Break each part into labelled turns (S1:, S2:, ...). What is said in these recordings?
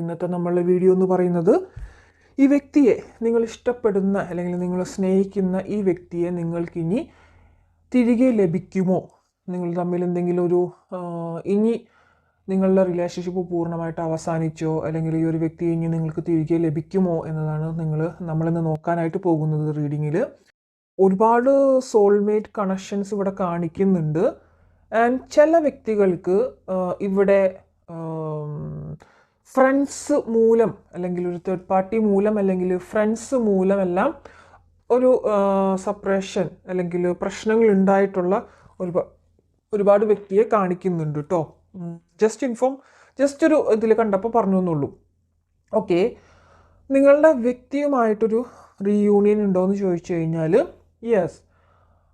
S1: ഇന്നത്തെ നമ്മളുടെ വീഡിയോ എന്ന് പറയുന്നത് ഈ വ്യക്തിയെ നിങ്ങൾ ഇഷ്ടപ്പെടുന്ന അല്ലെങ്കിൽ നിങ്ങൾ സ്നേഹിക്കുന്ന ഈ വ്യക്തിയെ നിങ്ങൾക്കിനി തിരികെ ലഭിക്കുമോ, നിങ്ങൾ തമ്മിൽ എന്തെങ്കിലും ഒരു ഇനി നിങ്ങളുടെ റിലേഷൻഷിപ്പ് പൂർണ്ണമായിട്ട് അവസാനിച്ചോ അല്ലെങ്കിൽ ഈ ഒരു വ്യക്തിയെ ഇനി നിങ്ങൾക്ക് തിരികെ ലഭിക്കുമോ എന്നതാണ് നമ്മളിന്ന് നോക്കാനായിട്ട് പോകുന്നത്. റീഡിങ്ങിൽ ഒരുപാട് സോൾമേറ്റ് കണക്ഷൻസ് ഇവിടെ കാണിക്കുന്നുണ്ട്. ആൻഡ് ചില വ്യക്തികൾക്ക് ഇവിടെ ഫ്രണ്ട്സ് മൂലം അല്ലെങ്കിൽ ഒരു തേർഡ് പാർട്ടി മൂലം അല്ലെങ്കിൽ ഫ്രണ്ട്സ് മൂലമെല്ലാം ഒരു സെപ്പറേഷൻ അല്ലെങ്കിൽ പ്രശ്നങ്ങൾ ഉണ്ടായിട്ടുള്ള ഒരുപാട് വ്യക്തിയെ കാണിക്കുന്നുണ്ട് കേട്ടോ. ജസ്റ്റ് ഒരു ഇതിൽ കണ്ടപ്പോൾ പറഞ്ഞു എന്നുള്ളൂ. ഓക്കെ, നിങ്ങളുടെ വ്യക്തിയുമായിട്ടൊരു റീയൂണിയൻ ഉണ്ടോ എന്ന് ചോദിച്ചു കഴിഞ്ഞാൽ യെസ്.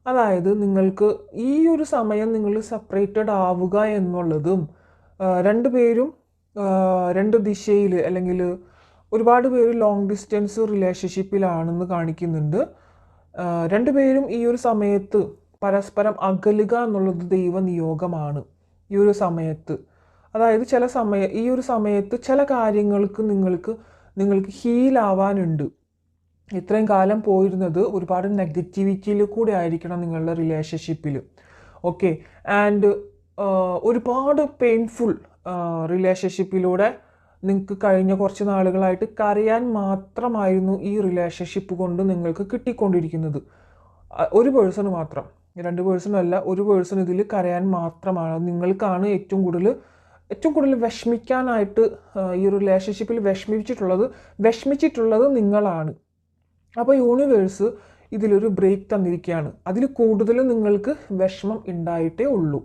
S1: അതായത് നിങ്ങൾക്ക് ഈ ഒരു സമയം നിങ്ങൾ സെപ്പറേറ്റഡ് ആവുക എന്നുള്ളതും രണ്ടുപേരും രണ്ട് ദിശയിൽ അല്ലെങ്കിൽ ഒരുപാട് പേര് ലോങ് ഡിസ്റ്റൻസ് റിലേഷൻഷിപ്പിലാണെന്ന് കാണിക്കുന്നുണ്ട്. രണ്ടുപേരും ഈ ഒരു സമയത്ത് പരസ്പരം അകലുക എന്നുള്ളത് ദൈവനിയോഗമാണ്. ഈ ഒരു സമയത്ത് അതായത് ഈ ഒരു സമയത്ത് ചില കാര്യങ്ങൾക്ക് നിങ്ങൾക്ക് ഹീലാവാനുണ്ട്. ഇത്രയും കാലം പോയിരുന്നത് ഒരുപാട് നെഗറ്റിവിറ്റിയിൽ കൂടെ ആയിരിക്കണം നിങ്ങളുടെ റിലേഷൻഷിപ്പിൽ. ഓക്കെ, ആൻഡ് ഒരുപാട് പെയിൻഫുൾ റിലേഷൻഷിപ്പിലൂടെ നിങ്ങൾക്ക് കഴിഞ്ഞ കുറച്ച് നാളുകളായിട്ട് കരയാൻ മാത്രമായിരുന്നു ഈ റിലേഷൻഷിപ്പ് കൊണ്ട് നിങ്ങൾക്ക് കിട്ടിക്കൊണ്ടിരിക്കുന്നത്. ഒരു പേഴ്സൺ മാത്രം, 2 പേഴ്സണും അല്ല, ഒരു പേഴ്സൺ ഇതിൽ കരയാൻ മാത്രമാണ്. നിങ്ങൾക്കാണ് ഏറ്റവും കൂടുതൽ വിഷമിക്കാനായിട്ട് ഈ ഒരു റിലേഷൻഷിപ്പിൽ വിഷമിച്ചിട്ടുള്ളത് നിങ്ങളാണ്. അപ്പോൾ യൂണിവേഴ്സ് ഇതിലൊരു ബ്രേക്ക് തന്നിരിക്കുകയാണ്. അതിൽ കൂടുതൽ നിങ്ങൾക്ക് വിഷമം ഉണ്ടായിട്ടേ ഉള്ളൂ.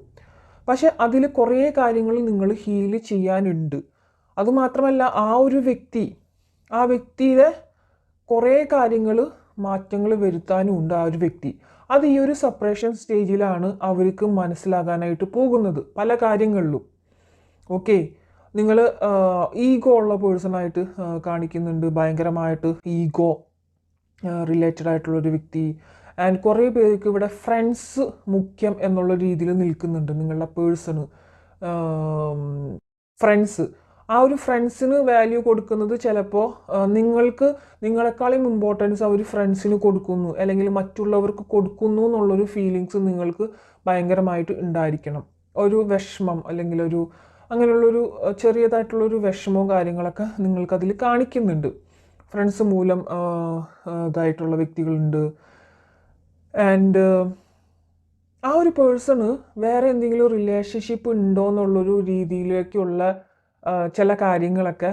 S1: പക്ഷെ അതിൽ കുറേ കാര്യങ്ങൾ നിങ്ങൾ ഹീല് ചെയ്യാനുണ്ട്. അതുമാത്രമല്ല ആ വ്യക്തിയുടെ കുറേ കാര്യങ്ങൾ മാറ്റങ്ങൾ വരുത്താനും ഉണ്ട്. ആ ഒരു വ്യക്തി അത് ഈ ഒരു സെപ്പറേഷൻ സ്റ്റേജിലാണ് അവർക്ക് മനസ്സിലാകാനായിട്ട് പോകുന്നത് പല കാര്യങ്ങളിലും. ഓക്കെ, നിങ്ങൾ ഈഗോ ഉള്ള പേഴ്സണായിട്ട് കാണിക്കുന്നുണ്ട്, ഭയങ്കരമായിട്ട് ഈഗോ റിലേറ്റഡ് ആയിട്ടുള്ളൊരു വ്യക്തി. ആൻഡ് കുറേ പേർക്ക് ഇവിടെ ഫ്രണ്ട്സ് മുഖ്യം എന്നുള്ള രീതിയിൽ നിൽക്കുന്നുണ്ട്. നിങ്ങളുടെ പേഴ്സണ് ഫ്രണ്ട്സ്, ആ ഒരു ഫ്രണ്ട്സിന് വാല്യൂ കൊടുക്കുന്നത് ചിലപ്പോൾ നിങ്ങളെക്കാളും ഇമ്പോർട്ടൻസ് അവർ ഫ്രണ്ട്സിന് കൊടുക്കുന്നു അല്ലെങ്കിൽ മറ്റുള്ളവർക്ക് കൊടുക്കുന്നു എന്നുള്ളൊരു ഫീലിങ്സ് നിങ്ങൾക്ക് ഭയങ്കരമായിട്ട് ഉണ്ടായിരിക്കണം. ഒരു വിഷമം അല്ലെങ്കിൽ അങ്ങനെയുള്ളൊരു ചെറിയതായിട്ടുള്ളൊരു വിഷമവും കാര്യങ്ങളൊക്കെ നിങ്ങൾക്കതിൽ കാണിക്കുന്നുണ്ട്. ഫ്രണ്ട്സ് മൂലം ഇതായിട്ടുള്ള വ്യക്തികളുണ്ട്. ആൻഡ് ആ ഒരു പേഴ്സണ് വേറെ എന്തെങ്കിലും റിലേഷൻഷിപ്പ് ഉണ്ടോ എന്നുള്ളൊരു രീതിയിലേക്കുള്ള ചില കാര്യങ്ങളൊക്കെ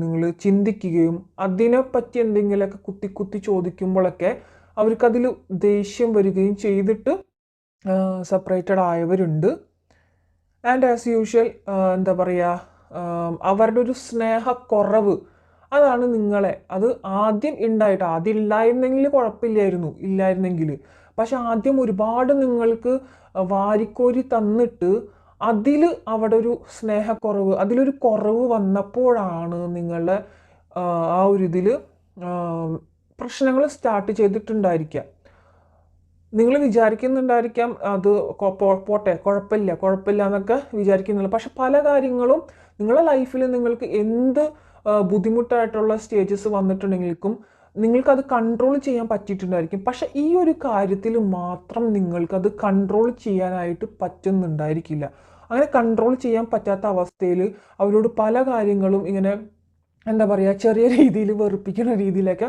S1: നിങ്ങൾ ചിന്തിക്കുകയും അതിനെപ്പറ്റി എന്തെങ്കിലുമൊക്കെ കുത്തി ചോദിക്കുമ്പോഴൊക്കെ അവർക്കതിൽ ദേഷ്യം വരികയും ചെയ്തിട്ട് സെപ്പറേറ്റഡ് ആയവരുണ്ട്. ആൻഡ് ആസ് യൂഷ്വൽ എന്താ പറയുക, അവരുടെ ഒരു സ്നേഹക്കുറവ് അതാണ് അത് ആദ്യം ഇല്ലായിരുന്നെങ്കിൽ കുഴപ്പമില്ലായിരുന്നെങ്കിൽ പക്ഷെ ആദ്യം ഒരുപാട് നിങ്ങൾക്ക് വാരിക്കോരി തന്നിട്ട് അവിടെ ഒരു സ്നേഹക്കുറവ്, അതിലൊരു കുറവ് വന്നപ്പോഴാണ് നിങ്ങളുടെ ആ ഒരു ഇതിൽ പ്രശ്നങ്ങൾ സ്റ്റാർട്ട് ചെയ്തിട്ടുണ്ടായിരിക്കാം. നിങ്ങൾ വിചാരിക്കുന്നുണ്ടായിരിക്കാം അത് പോട്ടെ കുഴപ്പമില്ല എന്നൊക്കെ വിചാരിക്കുന്നില്ല. പക്ഷെ പല കാര്യങ്ങളും നിങ്ങളുടെ ലൈഫിൽ നിങ്ങൾക്ക് എന്ത് ബുദ്ധിമുട്ടായിട്ടുള്ള സ്റ്റേജസ് വന്നിട്ടുണ്ടെങ്കിലും നിങ്ങൾക്കത് കൺട്രോൾ ചെയ്യാൻ പറ്റിയിട്ടുണ്ടായിരിക്കും. പക്ഷെ ഈ ഒരു കാര്യത്തിൽ മാത്രം നിങ്ങൾക്കത് കൺട്രോൾ ചെയ്യാനായിട്ട് പറ്റുന്നുണ്ടായിരിക്കില്ല. അങ്ങനെ കൺട്രോൾ ചെയ്യാൻ പറ്റാത്ത അവസ്ഥയിൽ അവരോട് പല കാര്യങ്ങളും ഇങ്ങനെ എന്താ പറയുക, ചെറിയ രീതിയിൽ വെറുപ്പിക്കുന്ന രീതിയിലൊക്കെ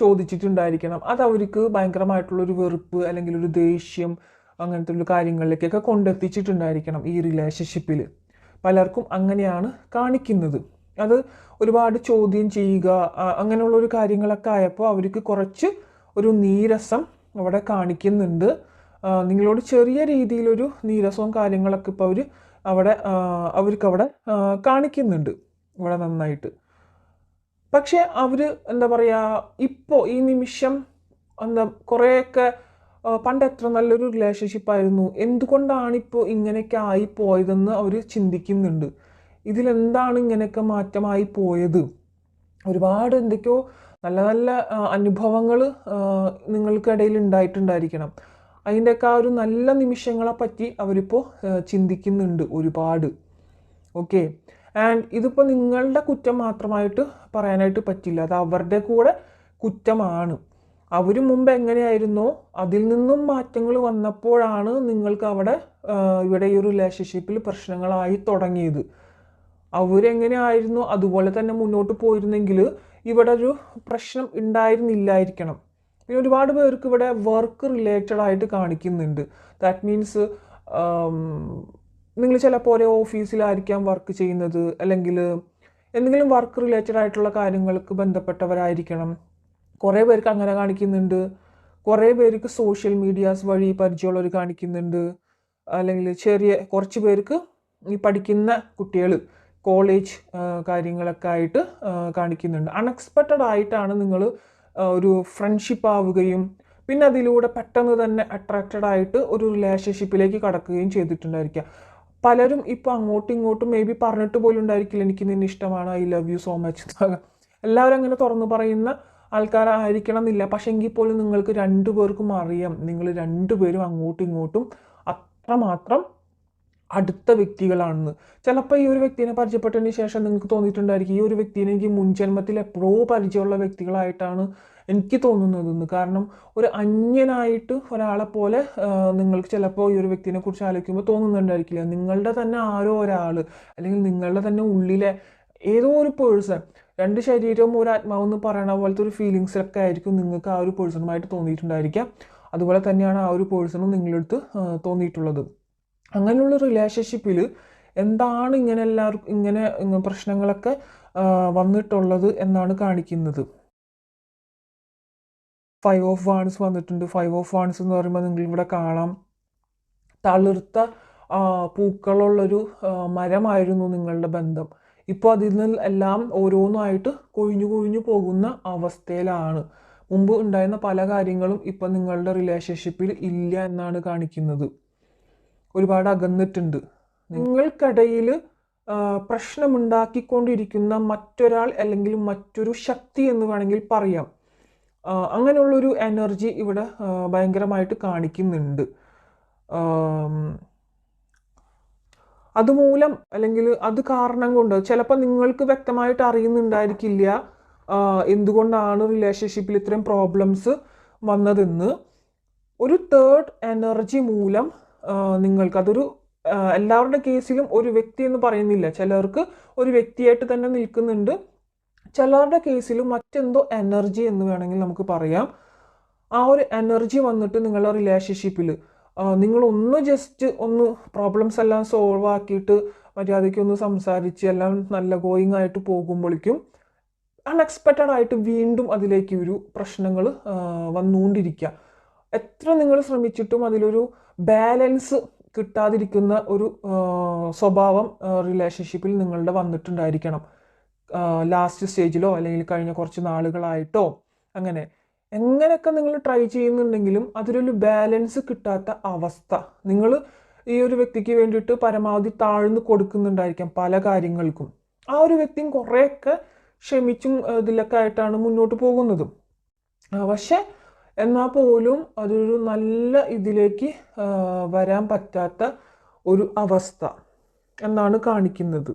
S1: ചോദിച്ചിട്ടുണ്ടായിരിക്കണം. അത് അവർക്ക് ഭയങ്കരമായിട്ടുള്ളൊരു വെറുപ്പ് അല്ലെങ്കിൽ ഒരു ദേഷ്യം അങ്ങനത്തെ ഒരു കാര്യങ്ങളിലേക്കൊക്കെ കൊണ്ടെത്തിച്ചിട്ടുണ്ടായിരിക്കണം. ഈ റിലേഷൻഷിപ്പിൽ പലർക്കും അങ്ങനെയാണ് കാണിക്കുന്നത്. അത് ഒരുപാട് ചോദ്യം ചെയ്യുക അങ്ങനെയുള്ളൊരു കാര്യങ്ങളൊക്കെ ആയപ്പോൾ അവർക്ക് കുറച്ച് ഒരു നീരസം അവിടെ കാണിക്കുന്നുണ്ട്. നിങ്ങളോട് ചെറിയ രീതിയിലൊരു നീരസവും കാര്യങ്ങളൊക്കെ ഇപ്പോൾ അവർക്കവിടെ കാണിക്കുന്നുണ്ട് ഇവിടെ നന്നായിട്ട്. പക്ഷെ അവർ എന്താ പറയുക, ഇപ്പോൾ ഈ നിമിഷം കുറേയൊക്കെ പണ്ട് എത്ര നല്ലൊരു റിലേഷൻഷിപ്പായിരുന്നു, എന്തുകൊണ്ടാണിപ്പോൾ ഇങ്ങനെയൊക്കെ ആയിപ്പോയതെന്ന് അവർ ചിന്തിക്കുന്നുണ്ട്. ഇതിലെന്താണ് ഇങ്ങനെയൊക്കെ മാറ്റമായി പോയത്? ഒരുപാട് എന്തൊക്കെയോ നല്ല നല്ല അനുഭവങ്ങൾ നിങ്ങൾക്കിടയിൽ ഉണ്ടായിട്ടുണ്ടായിരിക്കണം. അതിൻ്റെയൊക്കെ ആ ഒരു നല്ല നിമിഷങ്ങളെ പറ്റി അവരിപ്പോൾ ചിന്തിക്കുന്നുണ്ട് ഒരുപാട്. ഓക്കെ, ആൻഡ് ഇതിപ്പോൾ നിങ്ങളുടെ കുറ്റം മാത്രമായിട്ട് പറയാനായിട്ട് പറ്റില്ല, അത് അവരുടെ കൂടെ കുറ്റമാണ്. അവർ മുമ്പ് എങ്ങനെയായിരുന്നോ അതിൽ നിന്നും മാറ്റങ്ങൾ വന്നപ്പോഴാണ് നിങ്ങൾക്ക് ഇവിടെ ഈ ഒരു റിലേഷൻഷിപ്പിൽ പ്രശ്നങ്ങളായി തുടങ്ങിയത്. അവരെങ്ങനെയായിരുന്നു അതുപോലെ തന്നെ മുന്നോട്ട് പോയിരുന്നെങ്കിൽ ഇവിടെ ഒരു പ്രശ്നം ഉണ്ടായിരുന്നില്ലായിരിക്കണം. പിന്നെ ഒരുപാട് പേർക്ക് ഇവിടെ വർക്ക് റിലേറ്റഡ് ആയിട്ട് കാണിക്കുന്നുണ്ട്. ദാറ്റ് മീൻസ് നിങ്ങൾ ചിലപ്പോൾ ഒരേ ഓഫീസിലായിരിക്കാം വർക്ക് ചെയ്യുന്നത്, അല്ലെങ്കിൽ എന്തെങ്കിലും വർക്ക് റിലേറ്റഡ് ആയിട്ടുള്ള കാര്യങ്ങൾക്ക് ബന്ധപ്പെട്ടവരായിരിക്കണം. കുറേ പേർക്ക് അങ്ങനെ കാണിക്കുന്നുണ്ട്. കുറേ പേർക്ക് സോഷ്യൽ മീഡിയാസ് വഴി പരിചയമുള്ളവർ കാണിക്കുന്നുണ്ട്. അല്ലെങ്കിൽ കുറച്ച് പേർക്ക് ഈ പഠിക്കുന്ന കുട്ടികൾ കോളേജ് കാര്യങ്ങളൊക്കെ ആയിട്ട് കാണിക്കുന്നുണ്ട്. അൺഎക്സ്പെക്റ്റഡ് ആയിട്ടാണ് നിങ്ങൾ ഒരു ഫ്രണ്ട്ഷിപ്പ് ആവുകയും പിന്നെ അതിലൂടെ പെട്ടെന്ന് തന്നെ അട്രാക്റ്റഡ് ആയിട്ട് ഒരു റിലേഷൻഷിപ്പിലേക്ക് കടക്കുകയും ചെയ്തിട്ടുണ്ടായിരിക്കുക. പലരും ഇപ്പോൾ അങ്ങോട്ടും ഇങ്ങോട്ടും മേ ബി പറഞ്ഞിട്ട് പോലും ഉണ്ടായിരിക്കില്ല എനിക്ക് നിന്നെ ഇഷ്ടമാണ്, I love you so much. എല്ലാവരും അങ്ങനെ തുറന്നു പറയുന്ന ആൾക്കാരായിരിക്കണം എന്നില്ല. പക്ഷെ എങ്കിൽ പോലും നിങ്ങൾക്ക് രണ്ടുപേർക്കും അറിയാം നിങ്ങൾ രണ്ടുപേരും അങ്ങോട്ടും ഇങ്ങോട്ടും അത്രമാത്രം അടുത്ത വ്യക്തികളാണെന്ന്. ചിലപ്പോൾ ഈ ഒരു വ്യക്തിനെ പരിചയപ്പെട്ടതിന് ശേഷം നിങ്ങൾക്ക് തോന്നിയിട്ടുണ്ടായിരിക്കും ഈ ഒരു വ്യക്തിനെ എനിക്ക് മുൻജന്മത്തിൽ എപ്പോഴോ പരിചയമുള്ള വ്യക്തികളായിട്ടാണ് എനിക്ക് തോന്നുന്നതെന്ന്. കാരണം ഒരു അന്യനായിട്ട് ഒരാളെ പോലെ നിങ്ങൾക്ക് ചിലപ്പോൾ ഈ ഒരു വ്യക്തിനെ കുറിച്ച് ആലോചിക്കുമ്പോൾ തോന്നുന്നുണ്ടായിരിക്കില്ല. നിങ്ങളുടെ തന്നെ ആരോ ഒരാൾ, അല്ലെങ്കിൽ നിങ്ങളുടെ തന്നെ ഉള്ളിലെ ഏതോ ഒരു പേഴ്സൺ, രണ്ട് ശരീരവും ഒരു ആത്മാവെന്ന് എന്ന് പറയണ പോലത്തെ ഒരു ഫീലിങ്സൊക്കെ ആയിരിക്കും നിങ്ങൾക്ക് ആ ഒരു പേഴ്സണുമായിട്ട് തോന്നിയിട്ടുണ്ടായിരിക്കാം. അതുപോലെ തന്നെയാണ് ആ ഒരു പേഴ്സണും നിങ്ങളുടെ അടുത്ത് തോന്നിയിട്ടുള്ളത്. അങ്ങനെയുള്ള റിലേഷൻഷിപ്പിൽ എന്താണ് ഇങ്ങനെ പ്രശ്നങ്ങളൊക്കെ വന്നിട്ടുള്ളത് എന്നാണ് കാണിക്കുന്നത്. 5 of Wands വന്നിട്ടുണ്ട്. 5 of Wands എന്ന് പറയുമ്പോൾ നിങ്ങളിവിടെ കാണാം തളിർത്ത പൂക്കളുള്ളൊരു മരമായിരുന്നു നിങ്ങളുടെ ബന്ധം. ഇപ്പോൾ അതിൽ നിന്നെല്ലാം ഓരോന്നായിട്ട് കൊഴിഞ്ഞു പോകുന്ന അവസ്ഥയിലാണ്. മുമ്പ് ഉണ്ടായിരുന്ന പല കാര്യങ്ങളും ഇപ്പം നിങ്ങളുടെ റിലേഷൻഷിപ്പിൽ ഇല്ല എന്നാണ് കാണിക്കുന്നത്. ഒരുപാട് അകന്നിട്ടുണ്ട്. നിങ്ങൾക്കിടയിൽ പ്രശ്നമുണ്ടാക്കിക്കൊണ്ടിരിക്കുന്ന മറ്റൊരാൾ അല്ലെങ്കിൽ മറ്റൊരു ശക്തി എന്ന് വേണമെങ്കിൽ പറയാം. അങ്ങനെയുള്ളൊരു എനർജി ഇവിടെ ഭയങ്കരമായിട്ട് കാണിക്കുന്നുണ്ട്. അതുമൂലം അല്ലെങ്കിൽ അത് കാരണം കൊണ്ട് ചിലപ്പോൾ നിങ്ങൾക്ക് വ്യക്തമായിട്ട് അറിയുന്നുണ്ടായിരിക്കില്ല എന്തുകൊണ്ടാണ് റിലേഷൻഷിപ്പിൽ ഇത്രയും പ്രോബ്ലംസ് വന്നതെന്ന്. ഒരു തേർഡ് എനർജി മൂലം നിങ്ങൾക്കതൊരു എല്ലാവരുടെ കേസിലും ഒരു വ്യക്തി എന്ന് പറയുന്നില്ല, ചിലർക്ക് ഒരു വ്യക്തിയായിട്ട് തന്നെ നിൽക്കുന്നുണ്ട്. ചിലരുടെ കേസിലും മറ്റെന്തോ എനർജി എന്ന് വേണമെങ്കിൽ നമുക്ക് പറയാം. ആ ഒരു എനർജി വന്നിട്ട് നിങ്ങളുടെ റിലേഷൻഷിപ്പിൽ നിങ്ങളൊന്ന് ജസ്റ്റ് ഒന്ന് പ്രോബ്ലംസ് എല്ലാം സോൾവ് ആക്കിയിട്ട് മര്യാദയ്ക്ക് ഒന്ന് സംസാരിച്ച് എല്ലാം നല്ല ഗോയിങ് ആയിട്ട് പോകുമ്പോഴേക്കും അൺഎക്സ്പെക്റ്റഡ് ആയിട്ട് വീണ്ടും അതിലേക്ക് ഒരു പ്രശ്നങ്ങൾ വന്നുകൊണ്ടിരിക്കുക. എത്ര നിങ്ങൾ ശ്രമിച്ചിട്ടും അതിലൊരു ബാലൻസ് കിട്ടാതിരിക്കുന്ന ഒരു സ്വഭാവം റിലേഷൻഷിപ്പിൽ നിങ്ങളുടെ വന്നിട്ടുണ്ടായിരിക്കണം. ലാസ്റ്റ് സ്റ്റേജിലോ അല്ലെങ്കിൽ കഴിഞ്ഞ കുറച്ച് നാളുകളായിട്ടോ എങ്ങനെയൊക്കെ നിങ്ങൾ ട്രൈ ചെയ്യുന്നുണ്ടെങ്കിലും അതിലൊരു ബാലൻസ് കിട്ടാത്ത അവസ്ഥ. നിങ്ങൾ ഈ ഒരു വ്യക്തിക്ക് വേണ്ടിയിട്ട് പരമാവധി താഴ്ന്നു കൊടുക്കുന്നുണ്ടായിരിക്കാം പല കാര്യങ്ങൾക്കും. ആ ഒരു വ്യക്തിയും കുറേയൊക്കെ ക്ഷമിച്ചും ഇതിലൊക്കെ ആയിട്ടാണ് മുന്നോട്ട് പോകുന്നതും. പക്ഷെ എന്നാൽ പോലും അതൊരു നല്ല ഇതിലേക്ക് വരാൻ പറ്റാത്ത ഒരു അവസ്ഥ എന്നാണ് കാണിക്കുന്നത്.